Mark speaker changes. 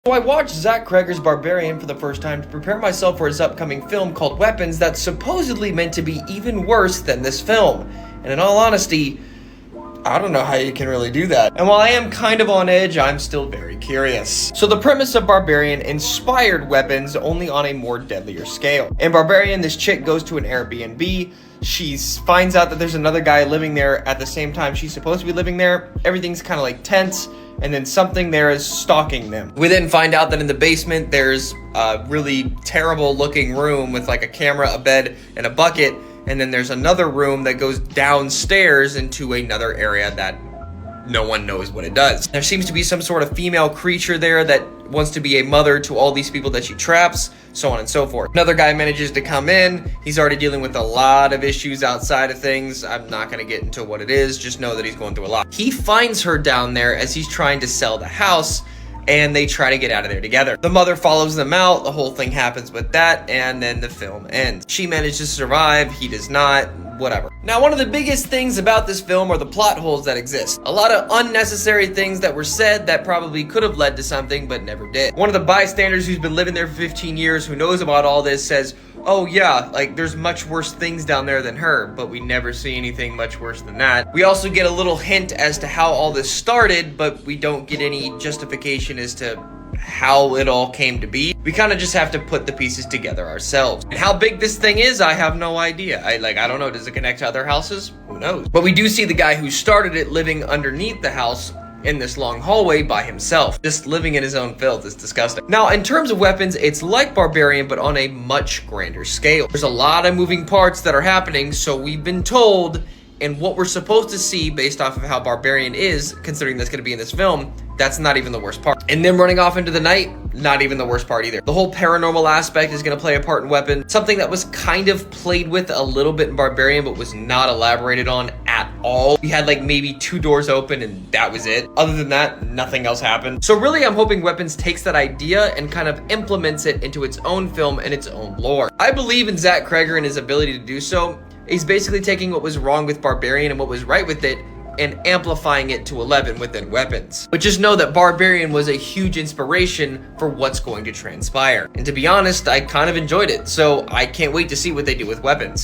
Speaker 1: So I watched Zach Cregger's Barbarian for the first time to prepare myself for his upcoming film called Weapons that's supposedly meant to be even worse than this film. And in all honesty, I don't know how you can really do that. And while I am kind of on edge, I'm still very curious. So the premise of Barbarian inspired Weapons, only on a more deadlier scale. In Barbarian, this chick goes to an Airbnb. She finds out that there's another guy living there at the same time she's supposed to be living there. Everything's kind of like tense. And then something there is stalking them. We then find out that in the basement, there's a really terrible looking room with like a camera, a bed, and a bucket. And then there's another room that goes downstairs into another area that no one knows what it does. There seems to be some sort of female creature there that wants to be a mother to all these people that she traps, so on and so forth. Another guy manages to come in. He's already dealing with a lot of issues outside of things. I'm not gonna get into what it is, just know that he's going through a lot. He finds her down there as he's trying to sell the house, and they try to get out of there together. The mother follows them out, the whole thing happens with that, and then the film ends. She manages to survive, he does not, whatever. Now, one of the biggest things about this film are the plot holes that exist. A lot of unnecessary things that were said that probably could have led to something, but never did. One of the bystanders who's been living there for 15 years, who knows about all this, says, oh yeah, like there's much worse things down there than her, but we never see anything much worse than that. We also get a little hint as to how all this started, but we don't get any justification as to how it all came to be. We kind of just have to put the pieces together ourselves. And how big this thing is, I have no idea. I don't know, does it connect to other houses? Who knows? But we do see the guy who started it living underneath the house in this long hallway by himself, just living in his own filth. Is disgusting. Now, in terms of Weapons, it's like Barbarian, but on a much grander scale. There's a lot of moving parts that are happening, so we've been told, and what we're supposed to see based off of how Barbarian is, considering that's gonna be in this film, that's not even the worst part. And them running off into the night, not even the worst part either. The whole paranormal aspect is gonna play a part in Weapon, something that was kind of played with a little bit in Barbarian, but was not elaborated on at all. We had like maybe 2 doors open and that was it. Other than that, nothing else happened. So really, I'm hoping Weapons takes that idea and kind of implements it into its own film and its own lore. I believe in Zach Cregger and his ability to do so. He's basically taking what was wrong with Barbarian and what was right with it and amplifying it to 11 within Weapons. But just know that Barbarian was a huge inspiration for what's going to transpire. And to be honest, I kind of enjoyed it, so I can't wait to see what they do with Weapons.